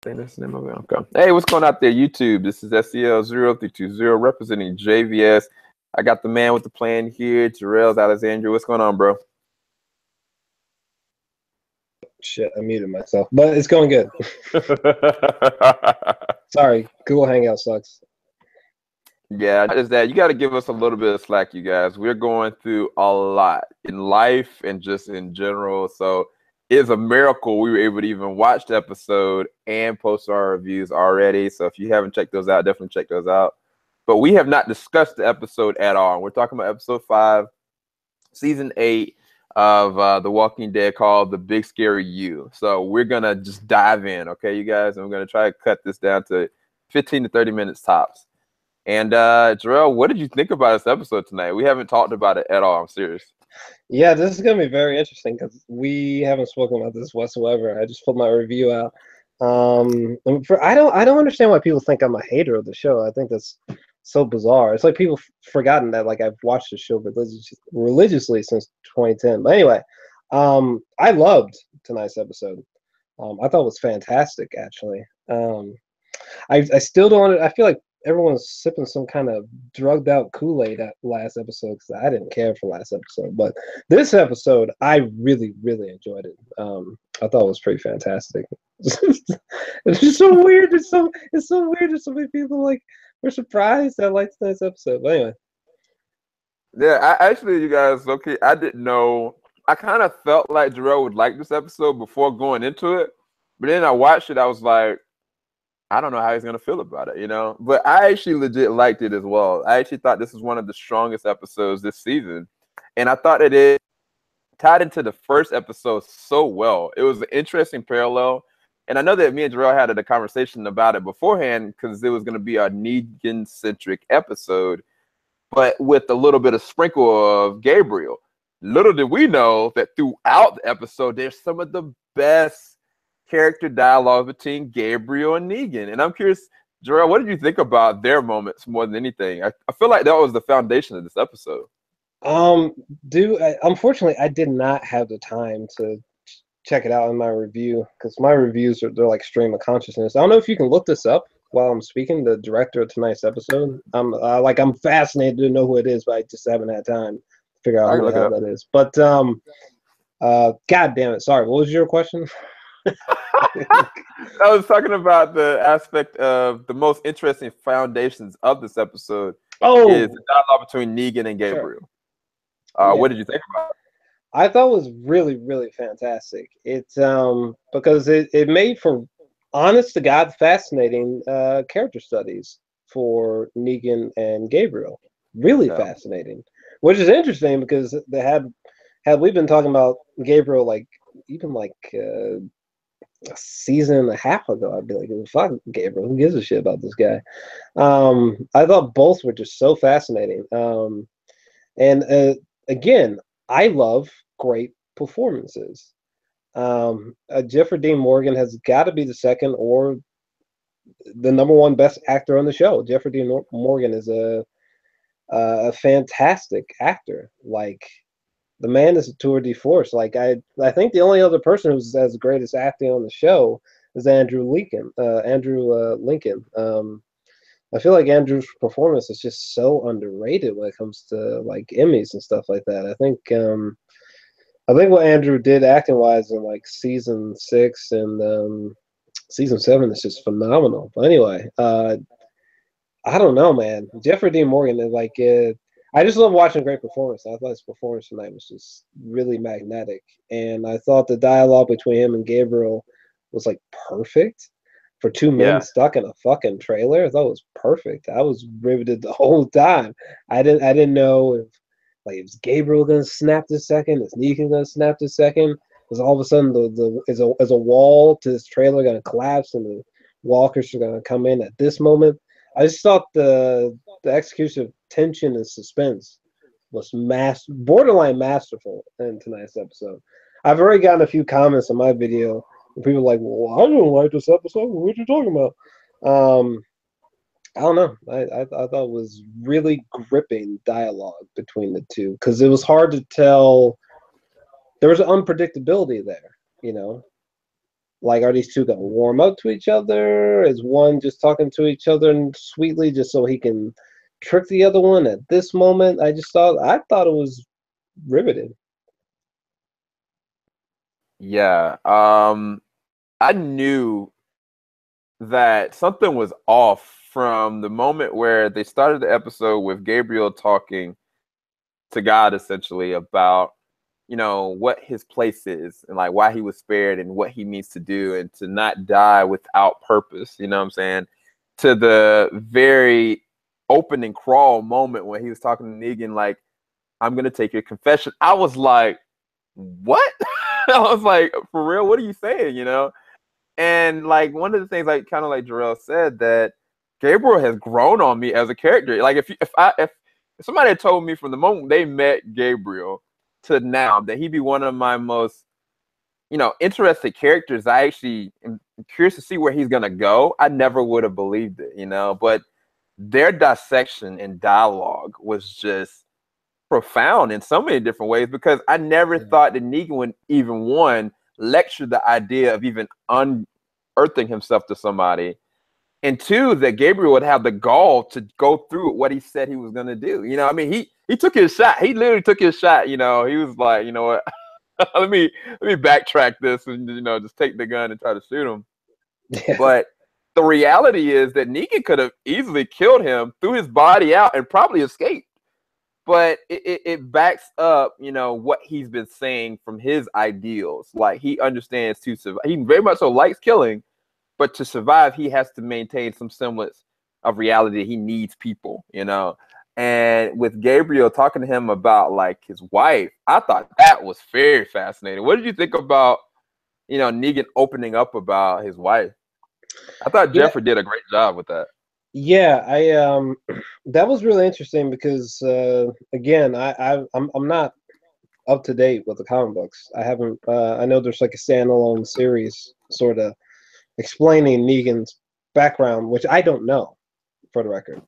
think that's the name of it. Okay. Hey, what's going on out there, YouTube? This is SEL0320 representing JVS. I got the man with the plan here, JOR-ELS, Alexandria. What's going on, bro? Shit, I muted myself, but it's going good. Sorry, Google Hangout sucks. Yeah, is that you got to give us a little bit of slack, you guys. We're going through a lot in life and just in general. So it's a miracle we were able to even watch the episode and post our reviews already. So if you haven't checked those out, definitely check those out. But we have not discussed the episode at all. We're talking about episode 5, season 8 of The Walking Dead, called The Big Scary You. So we're going to just dive in, okay, you guys? And we're going to try to cut this down to 15 to 30 minutes tops. And JOR-ELS, what did you think about this episode tonight? We haven't talked about it at all. I'm serious. Yeah, this is gonna be very interesting because we haven't spoken about this whatsoever. I just put my review out. I don't understand why people think I'm a hater of the show. I think that's so bizarre. It's like people forgotten that like I've watched the show religiously since 2010. But anyway, I loved tonight's episode. I thought it was fantastic, actually. I still don't. I feel like everyone's sipping some kind of drugged out Kool-Aid at last episode because I didn't care for last episode. But this episode, I really, really enjoyed it. I thought it was pretty fantastic. It's just so weird. It's so weird that so many people like were surprised I liked tonight's episode. But anyway. Yeah, you guys, okay, I didn't know. I kind of felt like JOR-ELS would like this episode before going into it. But then I watched it, I was like, I don't know how he's going to feel about it, you know? But I actually legit liked it as well. I actually thought this was one of the strongest episodes this season. And I thought that it tied into the first episode so well. It was an interesting parallel. And I know that me and JOR-ELS had a conversation about it beforehand because it was going to be a Negan-centric episode, but with a little bit of sprinkle of Gabriel. Little did we know that throughout the episode, there's some of the best character dialogue between Gabriel and Negan. And I'm curious, JOR-ELS, what did you think about their moments more than anything? I feel like that was the foundation of this episode. Unfortunately, I did not have the time to check it out in my review because my reviews they're like stream of consciousness. I don't know if you can look this up while I'm speaking. The director of tonight's episode, I'm fascinated to know who it is, but I just haven't had time to figure out who the hell that is. But God damn it! Sorry, what was your question? I was talking about the aspect of the most interesting foundations of this episode. Is the dialogue between Negan and Gabriel. Sure. What did you think about it? I thought it was really, really fantastic. It's because it made for honest to God fascinating character studies for Negan and Gabriel. Really fascinating. Which is interesting because they had we been talking about Gabriel even a season and a half ago, I'd be like, fuck Gabriel, who gives a shit about this guy? I thought both were just so fascinating. And again, I love great performances. Jeffrey Dean Morgan has got to be the second or the #1 best actor on the show. Jeffrey Dean Morgan is a fantastic actor. Like, the man is a tour de force. Like, I think the only other person who's as great as acting on the show is Andrew Lincoln. I feel like Andrew's performance is just so underrated when it comes to like Emmys and stuff like that. I think what Andrew did acting wise in like season 6 and season 7 is just phenomenal. But anyway, I don't know, man. Jeffrey Dean Morgan is like I just love watching great performance. I thought his performance tonight was just really magnetic. And I thought the dialogue between him and Gabriel was like perfect for two men stuck in a fucking trailer. I thought it was perfect. I was riveted the whole time. I didn't know if is Gabriel gonna snap this second? Is Negan gonna snap this second? Because all of a sudden is a wall to this trailer gonna collapse and the walkers are gonna come in at this moment. I just thought the execution of tension and suspense was borderline masterful in tonight's episode. I've already gotten a few comments on my video and people are like, well, I don't like this episode. What are you talking about? I don't know. I thought it was really gripping dialogue between the two because it was hard to tell. There was an unpredictability there, you know. Like, are these two gonna warm up to each other? Is one just talking to each other sweetly just so he can trick the other one at this moment? I thought it was riveting. Yeah. I knew that something was off from the moment where they started the episode with Gabriel talking to God essentially about, what his place is and like why he was spared and what he needs to do and to not die without purpose, you know what I'm saying? To the very opening crawl moment when he was talking to Negan, like, I'm gonna take your confession. I was like, what? I was like, for real, what are you saying, And like one of the things, like kind of like Jarrell said, that Gabriel has grown on me as a character. Like if somebody had told me from the moment they met Gabriel to now that he'd be one of my most interested characters, I actually am curious to see where he's gonna go. I never would have believed it. But their dissection and dialogue was just profound in so many different ways because I never thought that Negan would even one lecture the idea of even unearthing himself to somebody, and two, that Gabriel would have the gall to go through what he said he was going to do. I mean, he took his shot. He literally took his shot. He was like, you know what, let me backtrack this and just take the gun and try to shoot him. Yeah. But the reality is that Negan could have easily killed him, threw his body out, and probably escaped. But it backs up, what he's been saying from his ideals. Like, he understands to survive. He very much so likes killing, but to survive, he has to maintain some semblance of reality. He needs people, And with Gabriel talking to him about like his wife, I thought that was very fascinating. What did you think about, Negan opening up about his wife? I thought Jeffrey did a great job with that. Yeah, I that was really interesting because again, I'm not up to date with the comic books. I haven't. I know there's like a standalone series sort of explaining Negan's background, which I don't know, for the record.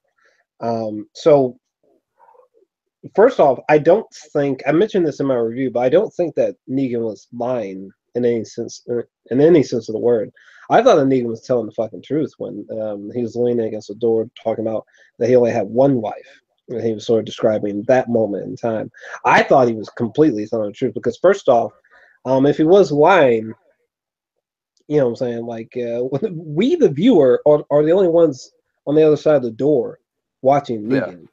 So first off, I don't think I mentioned this in my review, but I don't think that Negan was lying in any sense, in any sense of the word. I thought that Negan was telling the fucking truth when he was leaning against the door talking about that he only had one wife. And he was sort of describing that moment in time. I thought he was completely telling the truth because first off, if he was lying, you know what I'm saying, like we the viewer are the only ones on the other side of the door watching Negan. Yeah.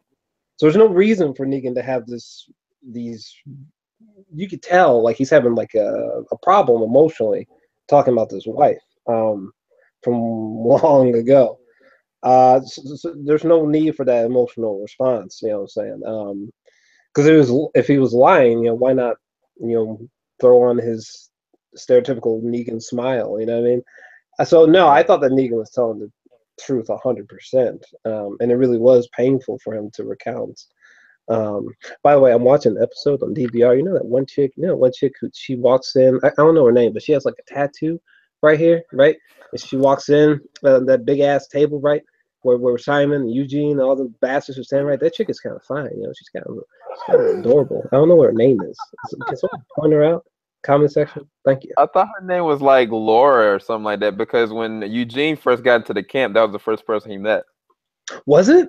So there's no reason for Negan to have these. You could tell like he's having like a problem emotionally talking about this wife from long ago. So there's no need for that emotional response. You know what I'm saying? Because if he was lying, why not throw on his stereotypical Negan smile? You know what I mean? So no, I thought that Negan was telling the truth 100%, and it really was painful for him to recount. By the way, I'm watching an episode on DVR. You know that one chick? Who she walks in. I don't know her name, but she has like a tattoo right here, right? And she walks in that big ass table, right? Where Simon and Eugene and all the bastards are standing right. That chick is kind of fine. She's kind of adorable. I don't know what her name is. Can someone point her out? Comment section. Thank you. I thought her name was like Laura or something like that because when Eugene first got into the camp, that was the first person he met. Was it?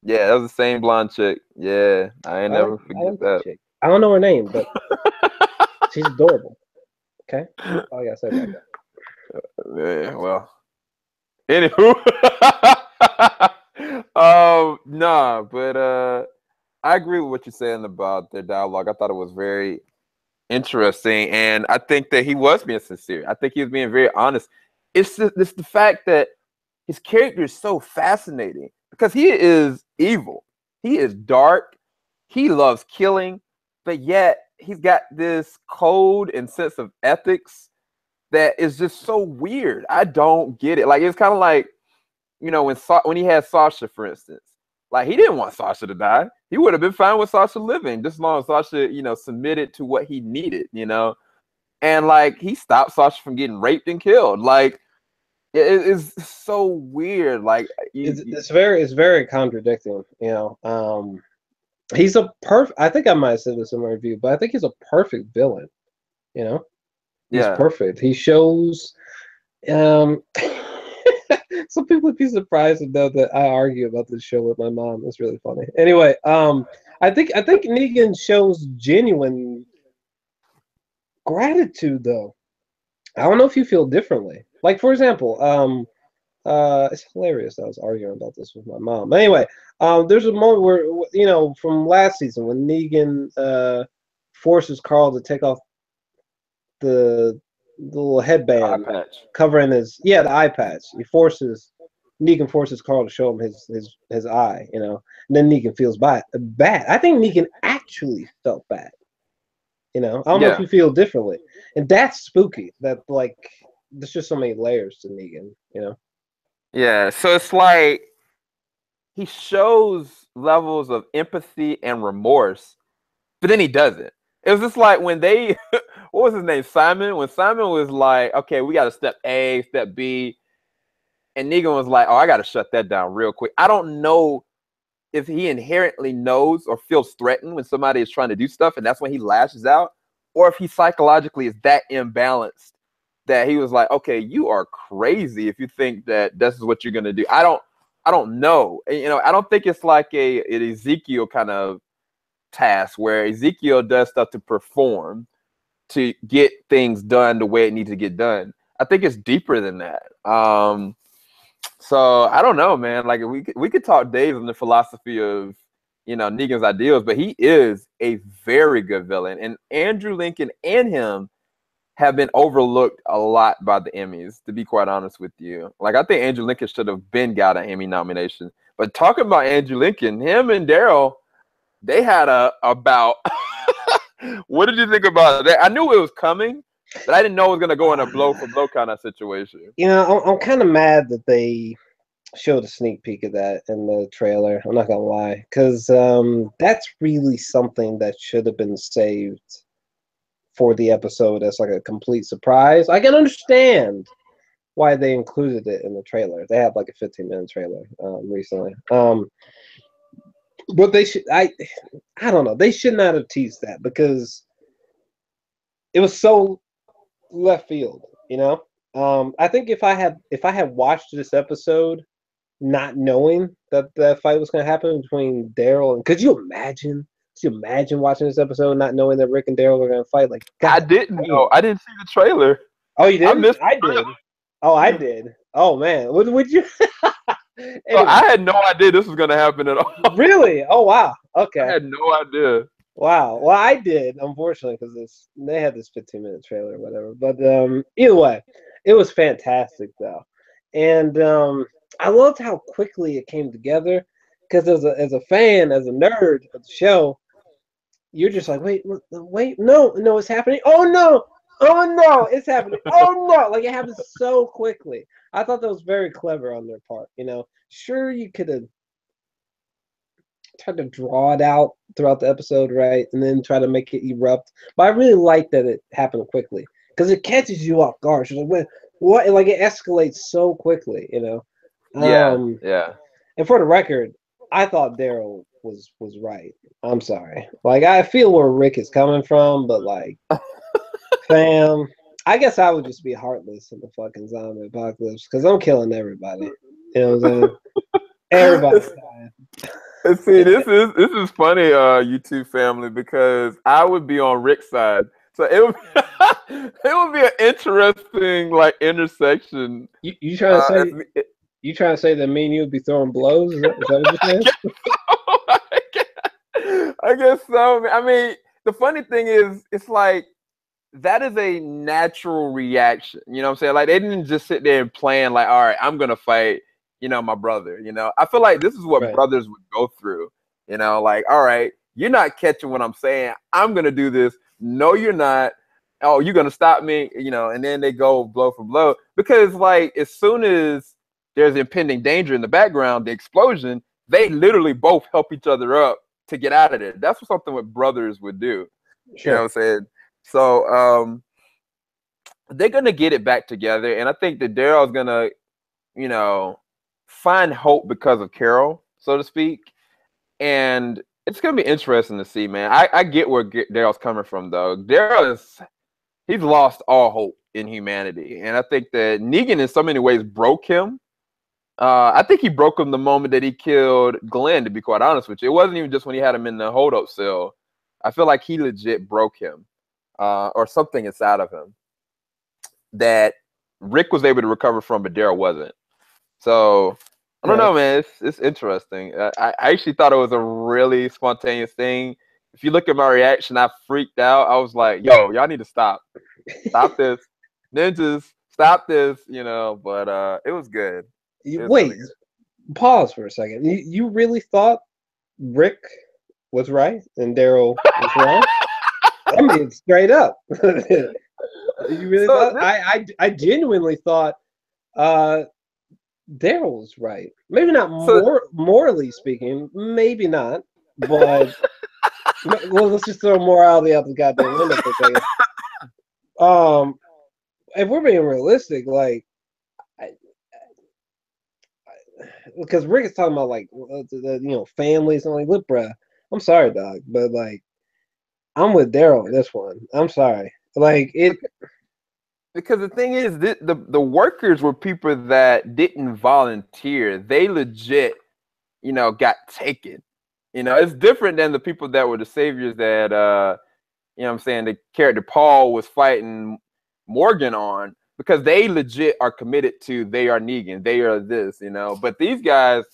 Yeah, that was the same blonde chick. Yeah, I ain't never forget that. Chick. I don't know her name, but she's adorable. Okay, that's all I gotta say about that. Yeah, well. Anywho, nah, but I agree with what you're saying about their dialogue. I thought it was very interesting, and I think that he was being sincere. I think he was being very honest. It's the fact that his character is so fascinating because he is evil. He is dark. He loves killing, but yet he's got this code and sense of ethics that is just so weird. I don't get it. Like, it's kind of like, when he had Sasha, for instance. Like, he didn't want Sasha to die. He would have been fine with Sasha living, just as long as Sasha, submitted to what he needed, And, like, he stopped Sasha from getting raped and killed. Like, it's so weird. Like, it's very contradicting, He's a perfect. I think I might have said this in my review, but I think he's a perfect villain. He's perfect. He shows Um, some people would be surprised to know that I argue about this show with my mom. It's really funny. Anyway, I think Negan shows genuine gratitude, though. I don't know if you feel differently. Like, for example, it's hilarious that I was arguing about this with my mom. Anyway, there's a moment where, from last season when Negan forces Carl to take off the little Eye headband patch. covering the eye patch. Negan forces Carl to show him his eye, and then Negan feels bad. I think Negan actually felt bad. I don't know if Yeah. you feel differently, and that's spooky. That like there's just so many layers to Negan. Yeah. So it's like he shows levels of empathy and remorse, but then he doesn't. It was just like when they, what was his name, Simon? When Simon was like, okay, we got to step A, step B, and Negan was like, oh, I got to shut that down real quick. I don't know if he inherently knows or feels threatened when somebody is trying to do stuff, and that's when he lashes out, or if he psychologically is that imbalanced that he was like, okay, you are crazy if you think that this is what you're gonna do. I don't know. I don't think it's like an Ezekiel kind of task where Ezekiel does stuff to perform, to get things done the way it needs to get done. I think it's deeper than that. So I don't know, man. Like we could talk days on the philosophy of Negan's ideals, but he is a very good villain, and Andrew Lincoln and him have been overlooked a lot by the Emmys. To be quite honest with you, like I think Andrew Lincoln should have got an Emmy nomination. But talking about Andrew Lincoln, him and Daryl, they had a bout. What did you think about that? I knew it was coming, but I didn't know it was gonna go in a blow for blow kind of situation. I'm kind of mad that they showed a sneak peek of that in the trailer. I'm not gonna lie, because that's really something that should have been saved for the episode as like a complete surprise. I can understand why they included it in the trailer. They had like a 15-minute trailer recently. But they should. I don't know. They should not have teased that because it was so left field. I think if I had watched this episode not knowing that fight was going to happen between Daryl and, could you imagine? Could you imagine watching this episode not knowing that Rick and Daryl were going to fight? Like, I God, didn't know. I didn't see the trailer. oh, you I didn't? missed I the did. trailer. Oh, I did. Oh man, would you? So Anyway, I had no idea this was gonna happen at all. really? Oh wow. I Okay. had no idea. Wow. Well, I did, unfortunately, because they had this 15-minute trailer or whatever. But either way, it was fantastic though, and I loved how quickly it came together. Because as a fan, as a nerd of the show, you're just like, wait, no, it's happening. Oh no, it's happening. Oh no, like it happens so quickly. I thought that was very clever on their part. Sure you could have tried to draw it out throughout the episode, right, and then try to make it erupt. But I really like that it happened quickly because it catches you off guard. You're like, what? Like it escalates so quickly. Yeah, yeah. And for the record, I thought Daryl was right. I'm sorry. Like I feel where Rick is coming from, but like, fam, I guess I would just be heartless in the fucking zombie apocalypse because I'm killing everybody. You know what I'm saying? Everybody's dying. See, this is funny, YouTube family, because I would be on Rick's side. So it would it would be an interesting like intersection. You trying to say you trying to say that me and you would be throwing blows? Is that what you're saying? I guess so. I mean, the funny thing is, it's like that is a natural reaction. You know what I'm saying? Like they didn't just sit there and plan like, all right, I'm gonna fight, my brother. I feel like this is what right. brothers would go through. Like, all right, you're not catching what I'm saying. I'm gonna do this. No, you're not. Oh, you're gonna stop me, and then they go blow for blow. Because like as soon as there's impending danger in the background, the explosion, they literally both help each other up to get out of there. That's something what brothers would do. Sure. You know what I'm saying? So they're gonna get it back together, and I think that Daryl's gonna, find hope because of Carol, so to speak. And it's gonna be interesting to see, man. I get where Daryl's coming from, though. Daryl he's lost all hope. in humanity. And I think that Negan in so many ways broke him. I think he broke him the moment that he killed Glenn, to be quite honest with you. It wasn't even just when he had him in the hold-up cell. I feel like he legit broke him, or something inside of him that Rick was able to recover from, but Daryl wasn't. So I don't know, man. It's interesting. I actually thought it was a really spontaneous thing. If you look at my reaction, I freaked out. I was like, yo, y'all need to stop. Stop this. Ninjas, stop this, you know, but it was good. Wait, really good. Pause for a second. You really thought Rick was right and Daryl was wrong? I mean, straight up. You really thought? I genuinely thought Daryl was right. Maybe not morally speaking, maybe not, but well, let's just throw morality out the goddamn window for a second. If we're being realistic, like, because Rick is talking about like families, and I'm like, look, bruh, I'm sorry, dog, but like, I'm with Daryl on this one. I'm sorry, like it. Because the thing is, the workers were people that didn't volunteer. They legit, got taken. It's different than the people that were the saviors that, what I'm saying, the character Paul was fighting Morgan on, because they legit are committed to, they are Negan, they are this, But these guys,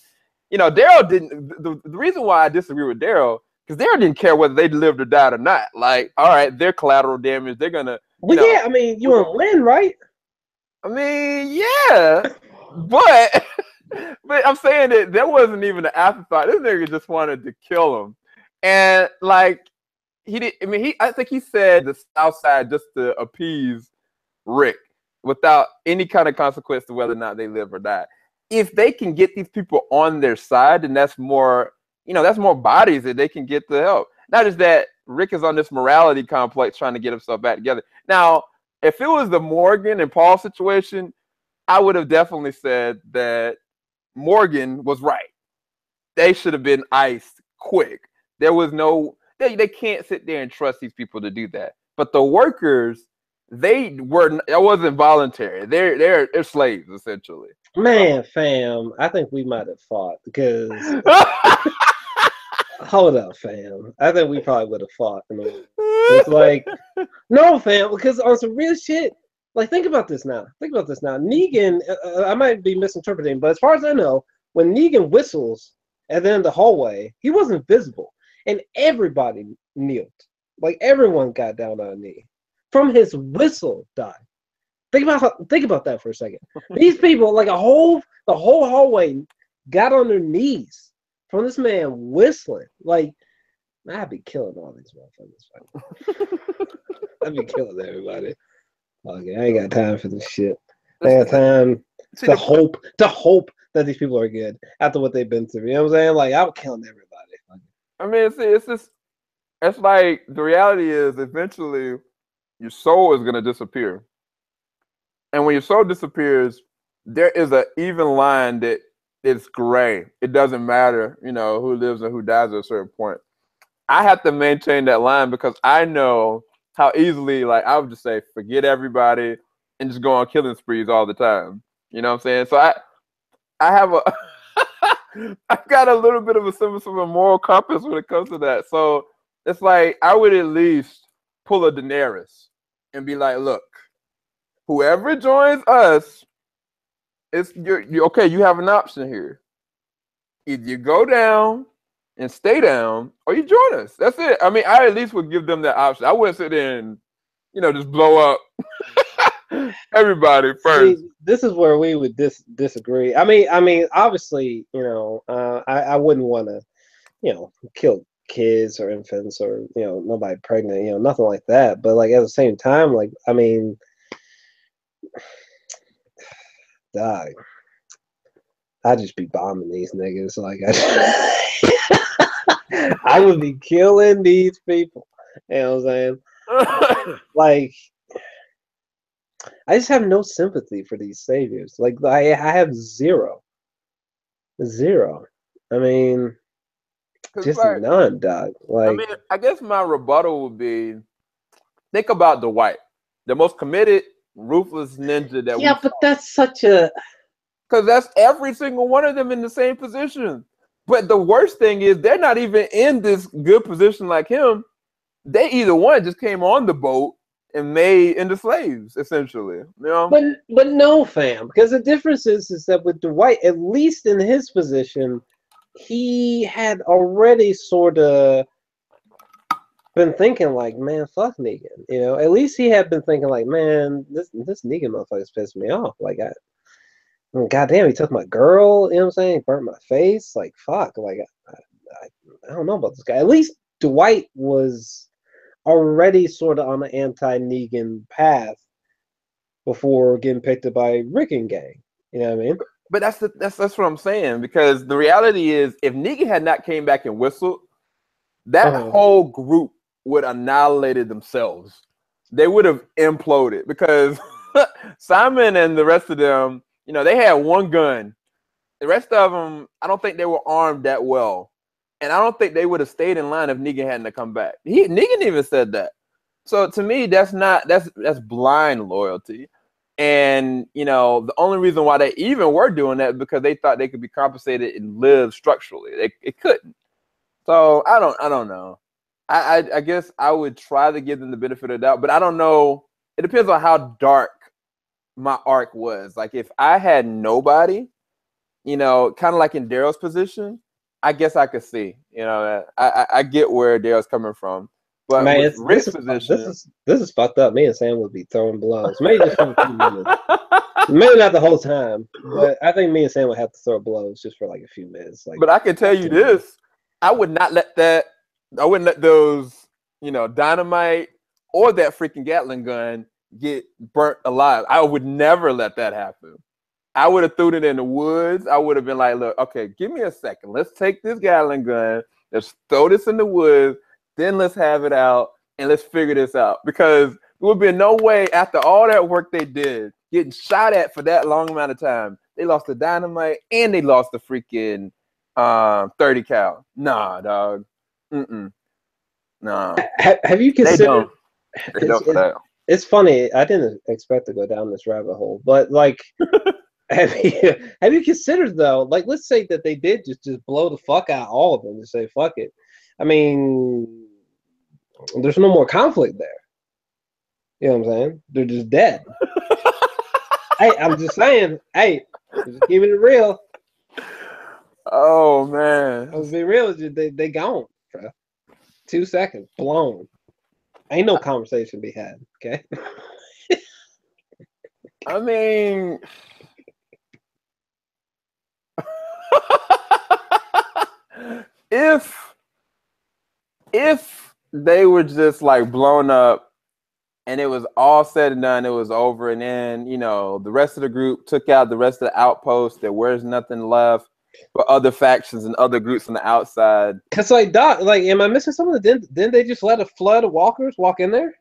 Daryl didn't. The reason why I disagree with Daryl, because Daryl didn't care whether they lived or died or not. Like, all right, they're collateral damage. They're gonna. Well, yeah, I mean, you want to win, right? I mean, yeah, but I'm saying that there wasn't even an afterthought. This nigga just wanted to kill him, and like he did. I mean, I think he said the South Side just to appease Rick, without any kind of consequence to whether or not they live or die. If they can get these people on their side, then that's more, that's more bodies that they can get to help. Not just that Rick is on this morality complex trying to get himself back together. Now, if it was the Morgan and Paul situation, I would have definitely said that Morgan was right. They should have been iced quick. There was no, they can't sit there and trust these people to do that. But the workers, it wasn't voluntary. They're slaves, essentially. Man, fam, I think we might have fought, because hold up, fam. I think we probably would have fought. It's like, no, fam, because on some real shit, like, think about this now. Negan, I might be misinterpreting, but as far as I know, when Negan whistles at the end of the hallway, he wasn't visible, and everybody kneeled. Like, everyone got down on a knee from his whistle, dog. Think about that for a second. These people, like the whole hallway, got on their knees from this man whistling. Like, I'd be killing all these motherfuckers. I'd be killing everybody. Okay, I ain't got time for this shit. I ain't got time to hope that these people are good after what they've been through. You know what I'm saying? Like, I'm killing everybody. I mean, it's like, the reality is, eventually your soul is gonna disappear. And when your soul disappears, there is an even line that it's gray. It doesn't matter, who lives and who dies at a certain point. I have to maintain that line, because I know how easily, like, I would just say, forget everybody and just go on killing sprees all the time. You know what I'm saying? So I have I've got a little bit of a semblance of a moral compass when it comes to that. So it's like, I would at least pull a Daenerys and be like, look, whoever joins us, you're okay. You have an option here. Either you go down and stay down, or you join us. That's it. I mean, I at least would give them that option. I wouldn't sit there and, just blow up everybody first. See, this is where we would disagree. I mean, obviously, I wouldn't want to, kill kids or infants or nobody pregnant, nothing like that. But like, at the same time, like, I mean, dog, I'd just be bombing these niggas. Like, I would be killing these people. You know what I'm saying? Like, I just have no sympathy for these saviors. Like, I have zero. I mean, just like, none, dog. Like, I mean, I guess my rebuttal would be, think about Dwight, the most committed ruthless ninja that yeah, but that's such a because that's every single one of them in the same position. But the worst thing is they're not even in this good position like him. They either one just came on the boat and made into slaves, essentially. You know? But no, fam, because the difference is that with Dwight, at least in his position, he had already sort of been thinking like, man, fuck Negan. You know, at least he had been thinking like, man, this Negan motherfucker's pissed me off. Like, goddamn, he took my girl. You know what I'm saying? He burnt my face. Like, fuck. Like, I don't know about this guy. At least Dwight was already sort of on the anti-Negan path before getting picked up by Rick and gang. You know what I mean? But that's what I'm saying, because the reality is if Negan had not came back and whistled, that whole group would have annihilated themselves. They would have imploded because Simon and the rest of them, you know, they had one gun. The rest of them, I don't think they were armed that well. And I don't think they would have stayed in line if Negan hadn't to come back. Negan even said that. So to me, that's blind loyalty. And, you know, the only reason why they even were doing that is because they thought they could be compensated and live structurally. They couldn't. So I don't know. I guess I would try to give them the benefit of the doubt, but I don't know. It depends on how dark my arc was. Like if I had nobody, you know, kind of like in Daryl's position, I guess I could see. You know, I get where Daryl's coming from. But man, with Rick's position, this is fucked up. Me and Sam would be throwing blows. Maybe just for a few minutes. Maybe not the whole time, but I think me and Sam would have to throw blows just for like a few minutes. Like, but I can tell you this: I would not let that. I wouldn't let those, you know, Dynamite or that freaking Gatling gun get burnt alive. I would never let that happen. I would have thrown it in the woods. I would have been like, look, okay, give me a second. Let's take this Gatling gun. Let's throw this in the woods. Then let's have it out and let's figure this out. Because there would be no way after all that work they did, getting shot at for that long amount of time, they lost the Dynamite and they lost the freaking 30 cal. Nah, dog. Nah. Have you considered? They don't for that. It's funny. I didn't expect to go down this rabbit hole, but like, have you considered though? Like, let's say that they did just blow the fuck out all of them and say fuck it. I mean, there's no more conflict there. You know what I'm saying? They're just dead. Hey, I'm just saying. Hey, just keeping it real. Oh man, let's be real. They gone. Bro. 2 seconds, blown. Ain't no conversation to be had. Okay. I mean, if they were just like blown up and it was all said and done, it was over, and then, you know, the rest of the group took out the rest of the outposts, there was nothing left for other factions and other groups on the outside. Cause like, Doc, like, am I missing something? Didn't they just let a flood of walkers walk in there?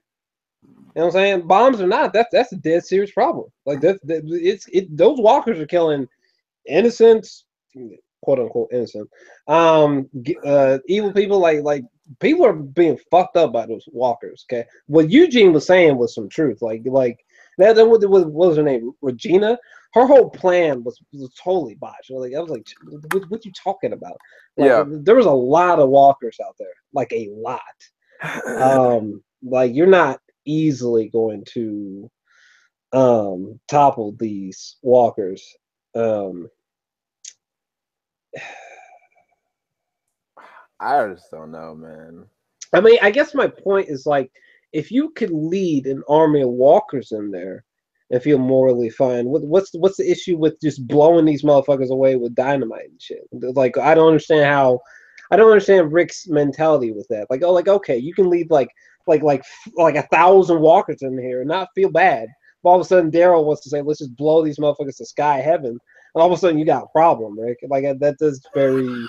You know what I'm saying? Bombs or not, that's a dead serious problem. Like those walkers are killing innocents, quote unquote innocent, evil people. Like people are being fucked up by those walkers. Okay, what Eugene was saying was some truth. Like that what was her name? Regina. Her whole plan was totally botched. Like I was like, what you talking about? Like, yeah, there was a lot of walkers out there, like a lot. Like you're not easily going to topple these walkers. I just don't know, man. I mean, I guess my point is like, if you could lead an army of walkers in there and feel morally fine, what's the issue with just blowing these motherfuckers away with dynamite and shit? Like, I don't understand Rick's mentality with that. Like, oh, like, okay, you can lead like 1,000 walkers in here and not feel bad. But all of a sudden, Daryl wants to say, let's just blow these motherfuckers to sky heaven. And all of a sudden, you got a problem, Rick. Like, that is very...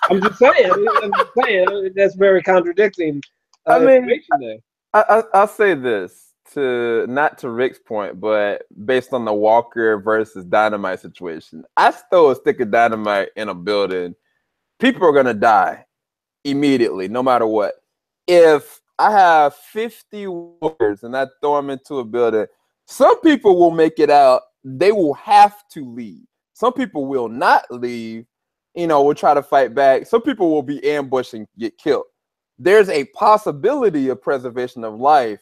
I'm just saying, that's very contradicting. I mean, I'll say this, not to Rick's point, but based on the Walker versus Dynamite situation. I throw a stick of dynamite in a building, people are going to die immediately, no matter what. If I have 50 Walkers and I throw them into a building, Some people will make it out. They will have to leave. Some people will not leave, will try to fight back. Some people will be ambushed and get killed. There's a possibility of preservation of life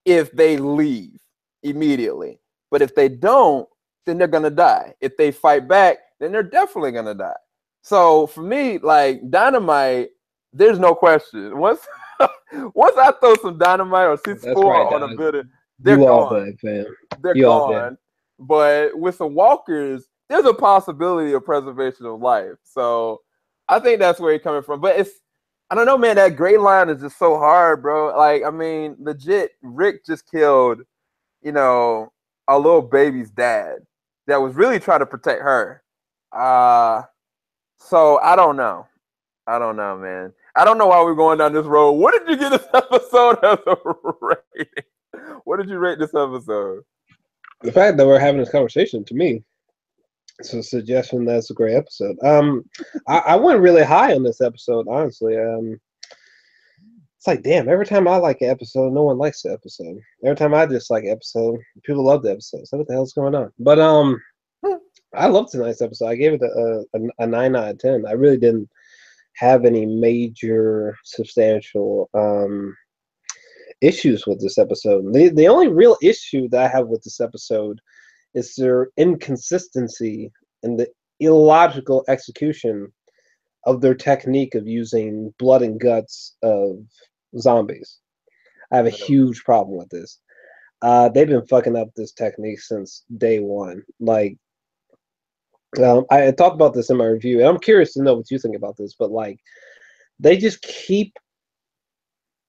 if they leave immediately. But if they don't, then they're going to die. If they fight back, then they're definitely going to die. So for me, like Dynamite, there's no question. Once I throw some dynamite or C4 on a building, they're gone. They're gone. But with the walkers, there's a possibility of preservation of life. So I think that's where he's coming from. But I don't know, man, that gray line is just so hard, bro. Like, I mean, legit, Rick just killed, a little baby's dad that was really trying to protect her. So I don't know. Man. I don't know why we're going down this road. What did you get this episode as a rating? What did you rate this episode? The fact that we're having this conversation, to me, it's a suggestion that's a great episode. I went really high on this episode, honestly. It's like, damn, every time I like an episode, no one likes the episode. Every time I dislike an episode, people love the episode. So what the hell's going on? But I loved tonight's episode. I gave it a 9 out of 10. I really didn't have any major substantial issues with this episode. The only real issue that I have with this episode is their inconsistency and the illogical execution of their technique of using blood and guts of zombies. I have a huge problem with this. They've been fucking up this technique since day one. Like, I talked about this in my review, and I'm curious to know what you think about this, but like, they just keep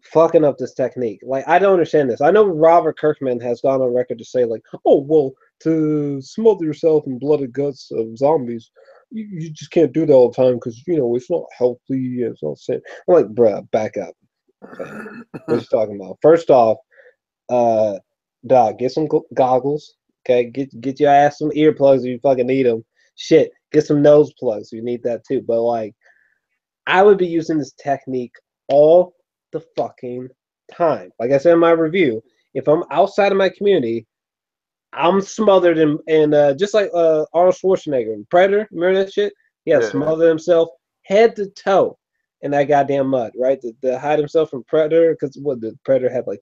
fucking up this technique. Like, I don't understand this. I know Robert Kirkman has gone on record to say, like, oh, well, to smother yourself in blood and guts of zombies, you just can't do that all the time because, it's not healthy. It's not safe. I'm like, bruh, back up. Okay. What are you talking about? First off, dog, get some goggles. Okay, get your ass some earplugs if you fucking need them. Shit, get some nose plugs if you need that too. But like, I would be using this technique all the fucking time. Like I said in my review, if I'm outside of my community, I'm smothered in just like Arnold Schwarzenegger in Predator. Remember that shit? Yeah, smothered himself head to toe in that goddamn mud, right? To hide himself from Predator, because what did Predator have, like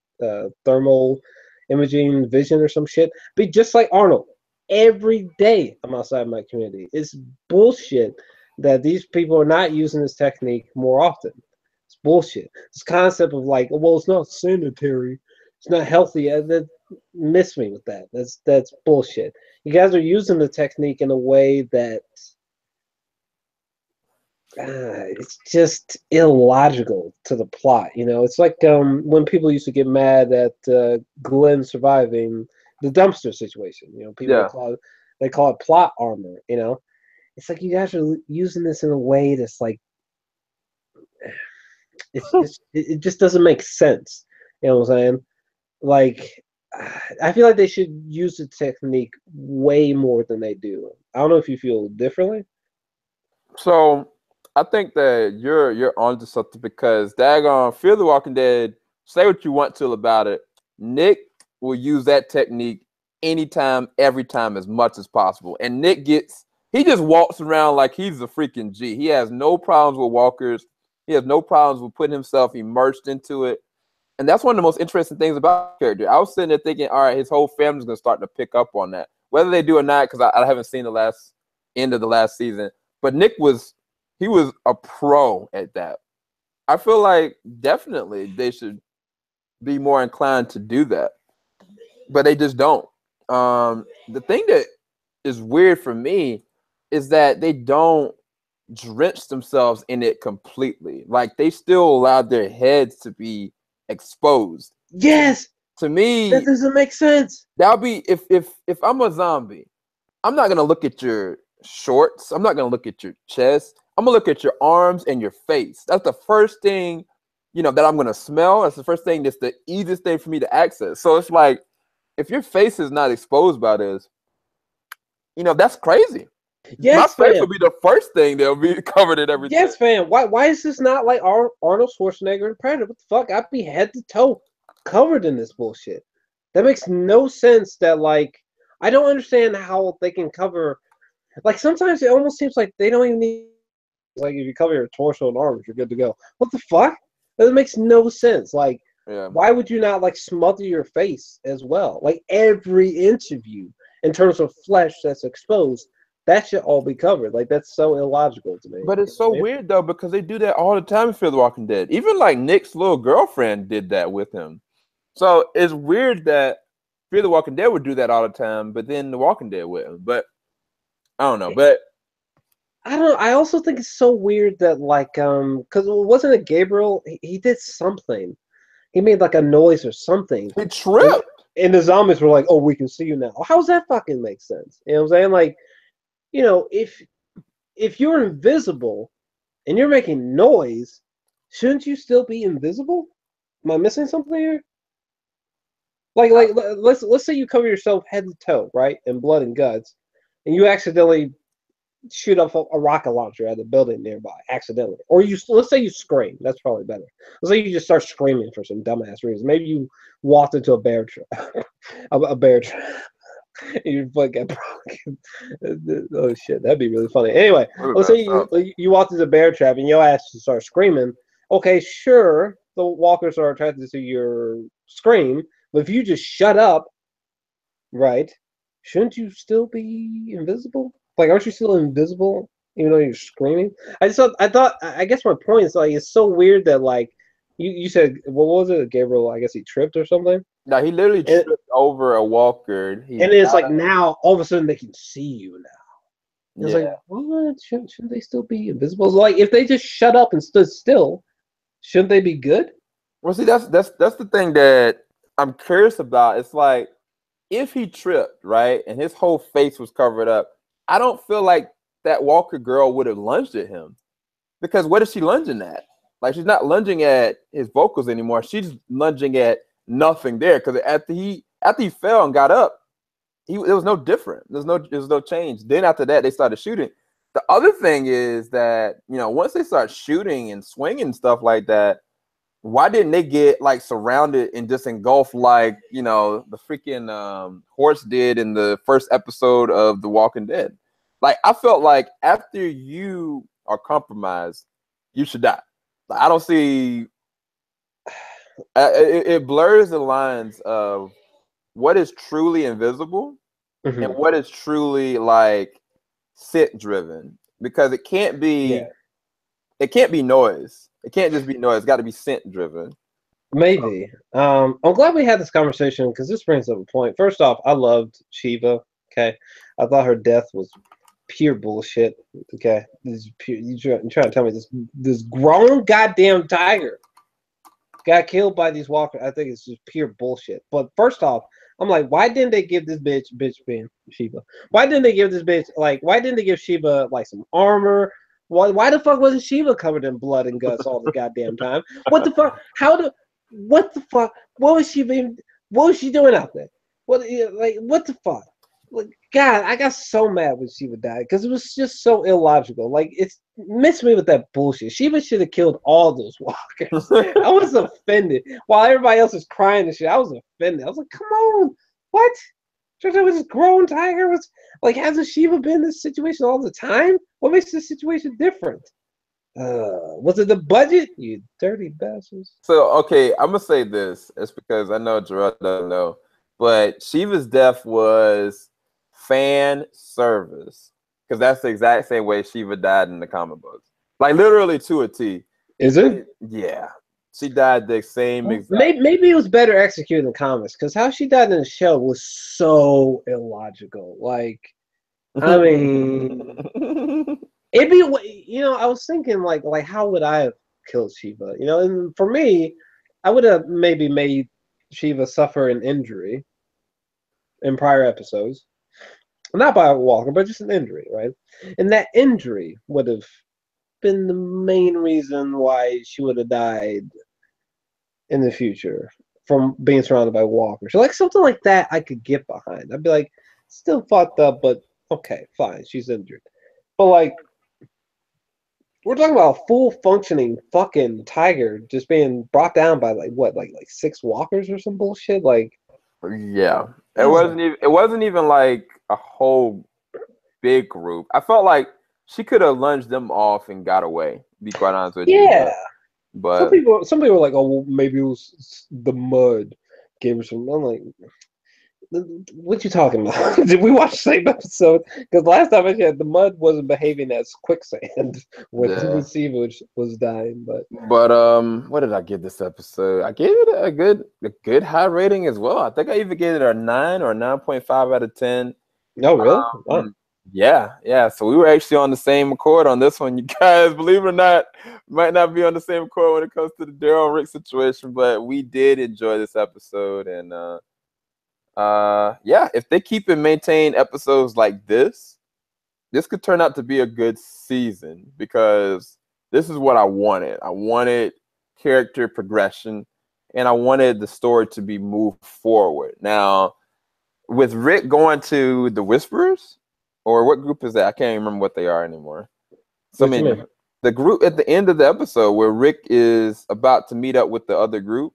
thermal imaging vision or some shit? Be just like Arnold. Every day I'm outside my community. It's bullshit that these people are not using this technique more often. It's bullshit. This concept of like, well, it's not sanitary, it's not healthy. That miss me with that. That's bullshit. You guys are using the technique in a way that it's just illogical to the plot. It's like when people used to get mad at Glenn surviving the dumpster situation. People call it plot armor. It's like you guys are using this in a way that's like it just doesn't make sense. You know what I'm saying? Like, I feel like they should use the technique way more than they do. I don't know if you feel differently. So I think that you're onto something, because daggone Fear the Walking Dead, say what you want to about it, Nick will use that technique anytime, every time, as much as possible. And Nick he just walks around like he's a freaking G. He has no problems with walkers. He has no problems with putting himself immersed into it. And that's one of the most interesting things about the character. I was sitting there thinking, all right, his whole family's going to start to pick up on that. Whether they do or not, because I haven't seen the end of the last season. But Nick was a pro at that. I feel like definitely they should be more inclined to do that. But they just don't. The thing that is weird for me is that they don't drench themselves in it completely. Like, they still allow their heads to be exposed. Yes. To me, that doesn't make sense. That'll be if I'm a zombie, I'm not gonna look at your shorts. I'm not gonna look at your chest. I'm gonna look at your arms and your face. That's the first thing, that I'm gonna smell. That's the first thing. That's the easiest thing for me to access. So it's like, if your face is not exposed by this, that's crazy. Yes, my face will be the first thing that'll be covered in everything. Yes, fam. Why is this not like Arnold Schwarzenegger and Predator? What the fuck? I'd be head to toe covered in this bullshit. That makes no sense. That like I don't understand how they can cover. Like sometimes it almost seems like they don't even need. Like if you cover your torso and arms, you're good to go. What the fuck? That makes no sense. Like Yeah. why would you not like smother your face as well? Like every inch of you in terms of flesh that's exposed, that should all be covered. Like that's so illogical to me. But it's You know so what I mean? weird though because they do that all the time in Fear the Walking Dead. Even like Nick's little girlfriend did that with him. So it's weird that Fear the Walking Dead would do that all the time, but then The Walking Dead wouldn't. But I don't know. But I don't. I also think it's so weird that like because wasn't it Gabriel? He did something. He made like a noise or something, he and tripped. and the zombies were like, "Oh, we can see you now." How's that fucking make sense? You know what I'm saying? Like, you know, if you're invisible and you're making noise, shouldn't you still be invisible? Am I missing something here? Let's say you cover yourself head to toe, right, in blood and guts, and you accidentally shoot up a rocket launcher at a building nearby accidentally, or you let's say you scream. That's probably better. Let's say you just start screaming for some dumbass reason. Maybe you walked into a bear trap, a bear trap, and your foot got broken. Oh shit, that'd be really funny. Anyway, Really let's say messed up. you walked into a bear trap and your ass just start screaming. Okay, sure, the walkers are attracted to your scream, but if you just shut up, right? Shouldn't you still be invisible? Like, aren't you still invisible even though you're screaming? I guess my point is like it's so weird that like you said what was it, Gabriel? I guess he tripped or something, Now he literally and tripped over a walker. He and it's got like up. now all of a sudden they can see you now. It's like Yeah. what? Shouldn't they still be invisible? Like if they just shut up and stood still, shouldn't they be good? Well, see, that's the thing that I'm curious about. It's like if he tripped, right, and his whole face was covered up, I don't feel like that Walker girl would have lunged at him. Because what is she lunging at? Like she's not lunging at his vocals anymore. She's lunging at nothing there. Because after he fell and got up, it was no different. There's no change. Then after that, they started shooting. The other thing is that once they start shooting and swinging and stuff like that, why didn't they get like surrounded and just engulfed like the freaking horse did in the first episode of The Walking Dead? Like I felt like after you are compromised, you should die. Like, I don't see. It blurs the lines of what is truly invisible and Mm-hmm. what is truly like scent driven, because Yeah, it can't be noise. It can't just be noise. It's got to be scent driven. maybe. I'm glad we had this conversation because this brings up a point. First off, I loved Shiva. Okay, I thought her death was pure bullshit. Okay, this is pure, you're trying to tell me this grown goddamn tiger got killed by these walkers. I think it's just pure bullshit. But first off, I'm like, why didn't they give this bitch being Shiva? Why didn't they give this bitch why didn't they give Shiva like some armor? Why the fuck wasn't Shiva covered in blood and guts all the goddamn time? What the fuck? What the fuck? What was she being? What was she doing out there? What the fuck? Like, God, I got so mad when Shiva died because it was just so illogical. Like, it's missed me with that bullshit. Shiva should have killed all those walkers. I was offended. While everybody else is crying and shit, I was offended. I was like, come on, what? There was this grown tiger. Was like, hasn't Shiva been in this situation all the time? What makes this situation different? Was it the budget? You dirty bastards. So okay, I'm gonna say this. It's because I know Gerard doesn't know, but Shivas Death was fan service because that's the exact same way Shiva died in the comic books, like literally to a T. Is it? Yeah, she died the same exact. Maybe it was better executed in the comics because how she died in the show was so illogical. Like, I mean, it'd be I was thinking like how would I have killed Shiva? And for me, I would have maybe made Shiva suffer an injury in prior episodes, not by a walker, but just an injury, right? And that injury would have been the main reason why she would have died in the future from being surrounded by walkers. So like something like that I could get behind. I'd be like, still fucked up, but okay, fine, she's injured. But like we're talking about a full functioning fucking tiger just being brought down by like what, like six walkers or some bullshit. Like Yeah, it wasn't even like a whole big group. I felt like she could have lunged them off and got away. To be quite honest with you, Yeah. but Some people were like, oh, well, maybe it was the mud gave her some. I'm like, what you talking about? Did we watch the same episode? Because last time I said the mud wasn't behaving as quicksand when yeah. Siva was dying. But What did I give this episode? I gave it a good high rating as well. I think I even gave it a 9 or 9.5 out of 10. no, really? Wow. Yeah. So we were actually on the same accord on this one. You guys, believe it or not, might not be on the same accord when it comes to the Daryl and Rick situation, but we did enjoy this episode. And yeah, if they keep and maintain episodes like this could turn out to be a good season because this is what I wanted. I wanted character progression, and I wanted the story to be moved forward. Now, with Rick going to the Whisperers, or what group is that? I can't remember what they are anymore. So, What you mean? the group at the end of the episode where Rick is about to meet up with the other group.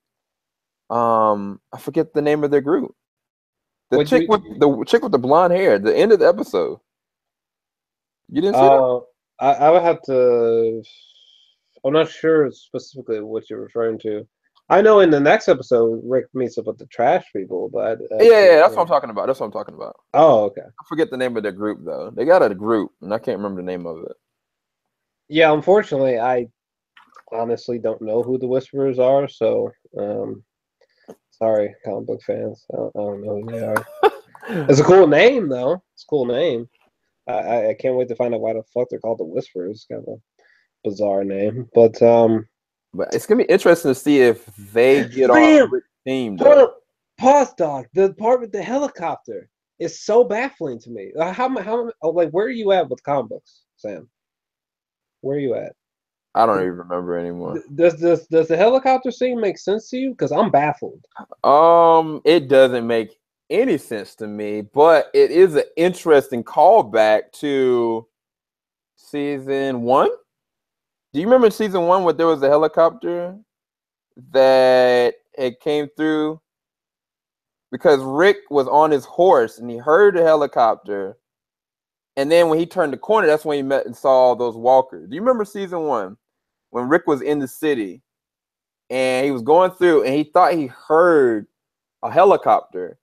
I forget the name of their group. The chick with the blonde hair. The end of the episode. You didn't see that? I would have to. I'm not sure specifically what you're referring to. I know in the next episode, Rick meets up with the trash people, but Yeah, that's what I'm talking about. Oh, okay. I forget the name of their group though. They got a group, and I can't remember the name of it. Yeah, unfortunately, I honestly don't know who the Whisperers are, so sorry, comic book fans. I don't know who they are. It's a cool name, though. It's a cool name. I can't wait to find out why the fuck they're called the Whisperers. Kind of a bizarre name, but it's gonna be interesting to see if they get on Rick's team hold though. up. Pause, dog. The part with the helicopter is so baffling to me. Like, where are you at with comic books, Sam? Where are you at? I don't even remember anymore. Does the helicopter scene make sense to you? Because I'm baffled. It doesn't make any sense to me, but it is an interesting callback to season 1. Do you remember season 1 where there was a helicopter that it came through? Because Rick was on his horse and he heard the helicopter. And then when he turned the corner, that's when he met and saw all those walkers. Do you remember season 1 when Rick was in the city and he was going through and he thought he heard a helicopter?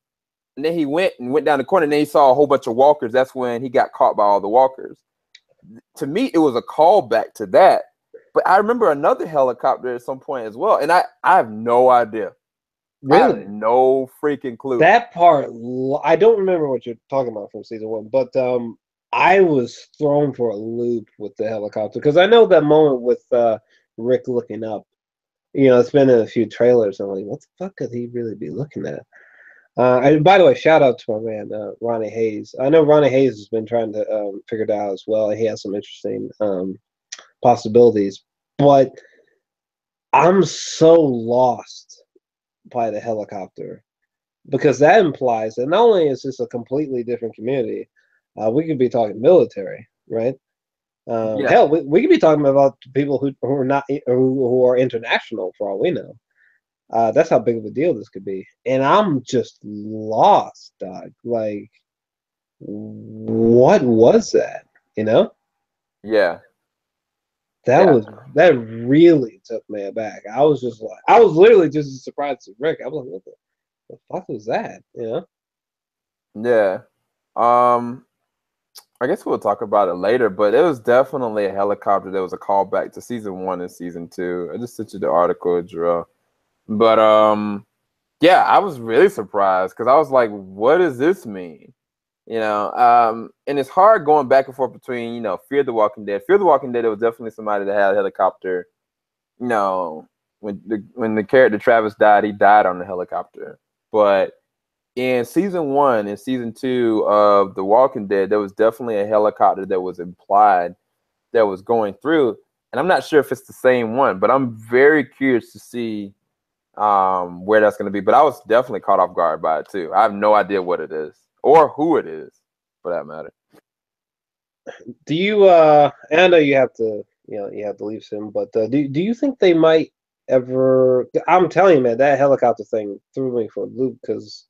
And then he went down the corner and then he saw a whole bunch of walkers. That's when he got caught by all the walkers. To me, it was a callback to that. But I remember another helicopter at some point as well. And I have no idea. Really? I have no freaking clue. That part, I don't remember what you're talking about from season 1, but I was thrown for a loop with the helicopter because I know that moment with Rick looking up. You know, it's been in a few trailers. I'm like, what the fuck could he really be looking at? And by the way, shout out to my man Ronnie Hayes. I know Ronnie Hayes has been trying to figure it out as well. He has some interesting possibilities, but I'm so lost by the helicopter because that implies that not only is this a completely different community, we could be talking military, right? Yeah. Hell, we could be talking about people who are not who are international for all we know. That's how big of a deal this could be, and I'm just lost, dog. Like, what was that? You know? Yeah. That really took me aback. I was literally just as surprised as Rick. I was like, what the fuck was that? You know? Yeah. I guess we'll talk about it later, but it was definitely a helicopter that was a callback to season 1 and season 2. I just sent you the article, Jarrell. But yeah, I was really surprised because I was like, what does this mean? You know, and it's hard going back and forth between, you know, Fear the Walking Dead. Fear the Walking Dead, it was definitely somebody that had a helicopter. You know, when the character Travis died, he died on the helicopter. But in season 1 and season 2 of The Walking Dead, there was definitely a helicopter that was implied that was going through. And I'm not sure if it's the same one, but I'm very curious to see where that's going to be. But I was definitely caught off guard by it too. I have no idea what it is or who it is, for that matter. Do you? And I know you have to leave soon, but do you think they might ever? I'm telling you, man, that helicopter thing threw me for a loop because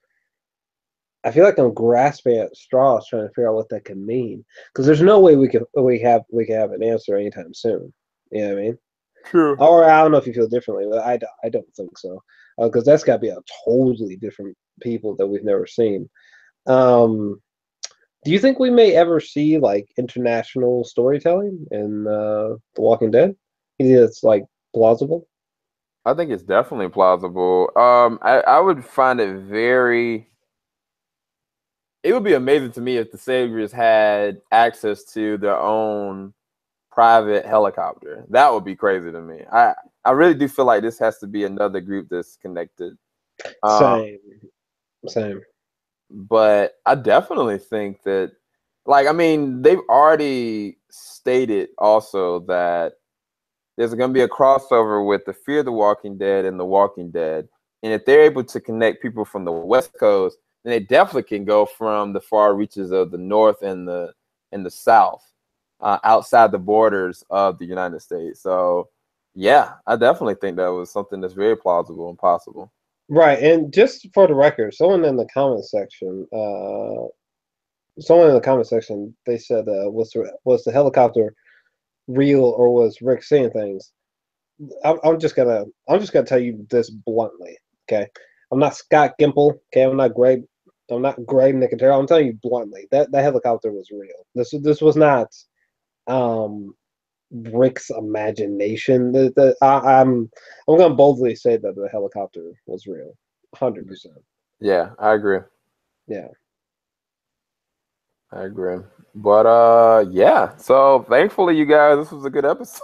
I feel like I'm grasping at straws trying to figure out what that could mean. Because there's no way we can have an answer anytime soon. You know what I mean? True. Or I don't know if you feel differently, but I don't think so. Because that's got to be a totally different people that we've never seen. Do you think we may ever see like international storytelling in The Walking Dead? You think it's like plausible? I think it's definitely plausible. I would find it very. It would be amazing to me if the Saviors had access to their own private helicopter. That would be crazy to me. I really do feel like this has to be another group that's connected. Same, same. But I definitely think that, like, I mean, they've already stated also that there's going to be a crossover with the Fear the Walking Dead and The Walking Dead. And if they're able to connect people from the West Coast, then they definitely can go from the far reaches of the North and the South, outside the borders of the United States. So, yeah, I definitely think that was something that's very plausible and possible. Right, and just for the record, someone in the comment section, they said, was the helicopter real or was Rick seeing things? I'm just gonna tell you this bluntly, okay? I'm not Scott Gimple, okay? I'm not Greg Nicotero. I'm telling you bluntly that helicopter was real. This was not Rick's imagination. I'm gonna boldly say that the helicopter was real, 100%. Yeah, I agree. Yeah. I agree. But yeah. So thankfully, you guys, this was a good episode.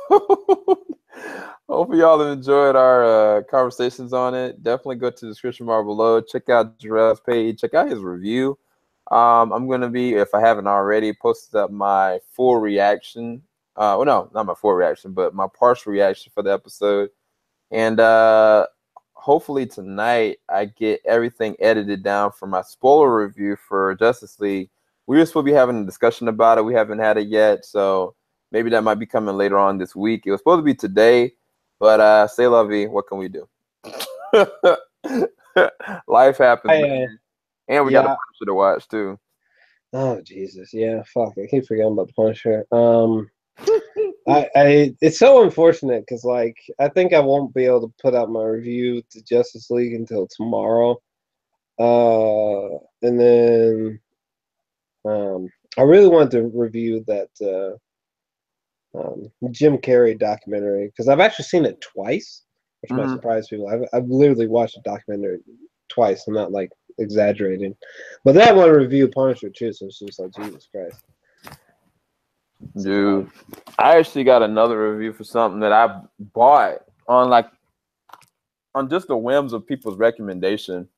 Hopefully, y'all have enjoyed our conversations on it. Definitely go to the description bar below. Check out JOR-ELS page. Check out his review. I'm gonna be, if I haven't already, posted up my full reaction. Well, no, not my full reaction, but my partial reaction for the episode. And hopefully tonight I get everything edited down for my spoiler review for Justice League. We were supposed to be having a discussion about it. We haven't had it yet, so maybe that might be coming later on this week. It was supposed to be today, but say la vie, what can we do? Life happens, man. And we got the Punisher to watch too. Oh Jesus, yeah, fuck! I keep forgetting about the Punisher. It's so unfortunate because like I think I won't be able to put out my review to Justice League until tomorrow. And then I really wanted to review that Jim Carrey documentary because I've actually seen it twice, which might surprise people. I've literally watched the documentary twice. I'm not like exaggerating, but that one review Punisher too, so it's just like Jesus Christ. Dude, I actually got another review for something that I bought on just the whims of people's recommendation.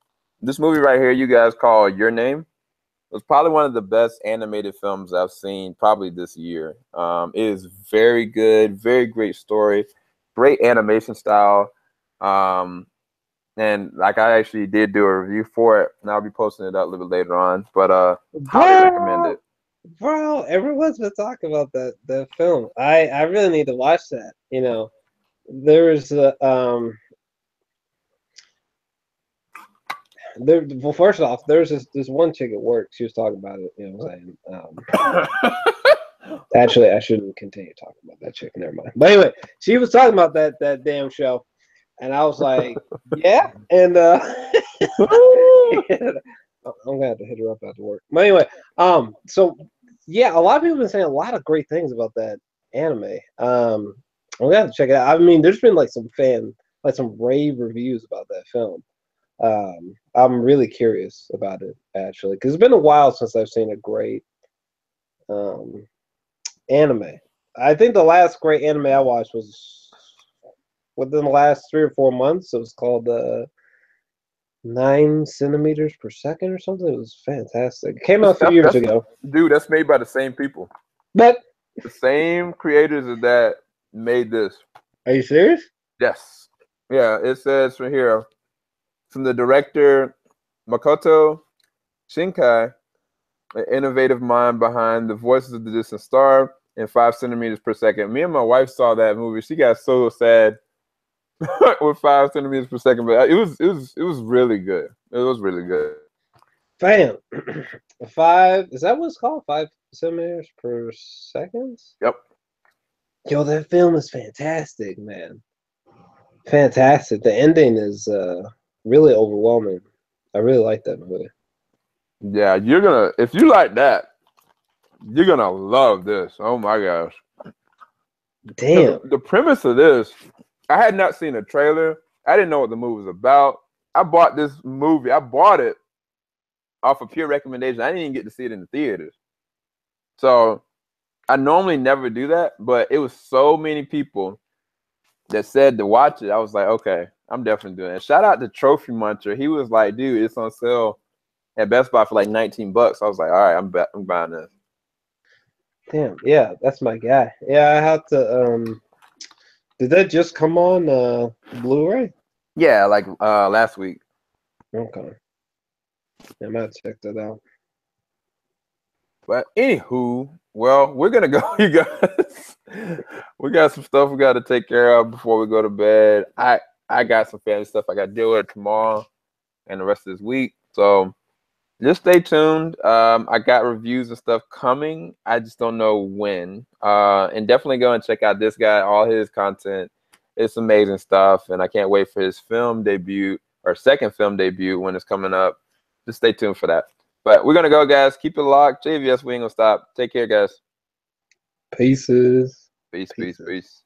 This movie right here, you guys call Your Name. It was probably one of the best animated films I've seen probably this year. It is very good, very great story, great animation style. And like I actually did do a review for it, and I'll be posting it up a little bit later on. But highly recommend it. Bro, everyone's been talking about that film. I really need to watch that. You know, there's well, first off, there's this one chick at work. She was talking about it. You know what I'm saying? Actually, I shouldn't continue talking about that chick. Never mind. But anyway, she was talking about that damn show, and I was like, yeah. And I'm gonna have to hit her up after work. But anyway, so yeah, a lot of people have been saying a lot of great things about that anime. I'm gonna have to check it out. I mean, there's been like some rave reviews about that film. I'm really curious about it actually, because it's been a while since I've seen a great anime. I think the last great anime I watched was within the last 3 or 4 months. It was called 9 centimeters per second or something. It was fantastic. It came out a few years ago. Dude, that's made by the same people. But the same creators of that made this. Are you serious? Yes. Yeah, it says from here, from the director Makoto Shinkai, an innovative mind behind The Voices of the Distant Star and 5 centimeters per second. Me and my wife saw that movie. She got so sad with 5 centimeters per second, but it was really good. It was really good. Fam, 5, is that what it's called? 5 centimeters per second? Yep. Yo, that film is fantastic, man. Fantastic. The ending is really overwhelming. I really like that movie. Yeah, if you like that, you're gonna love this. Oh my gosh. Damn. The premise of this, I had not seen a trailer. I didn't know what the movie was about. I bought this movie. I bought it off of pure recommendation. I didn't even get to see it in the theaters. So I normally never do that, but it was so many people that said to watch it. I was like, okay, I'm definitely doing it. Shout out to Trophy Muncher. He was like, dude, it's on sale at Best Buy for like $19. I was like, all right, I'm buying this. Damn. Yeah, that's my guy. Yeah, I have to. Did that just come on Blu-ray? Yeah, like last week. Okay. I might check that out. But anywho, well, we're gonna go, you guys. We got some stuff we got to take care of before we go to bed. I got some family stuff I got to deal with tomorrow and the rest of this week. So just stay tuned. I got reviews and stuff coming. I just don't know when. And definitely go and check out this guy. All his content. It's amazing stuff, and I can't wait for his film debut or second film debut when it's coming up. Just stay tuned for that. But we're gonna go, guys. Keep it locked. JVS, we ain't gonna stop. Take care, guys. Pieces. Peace, peace, peace.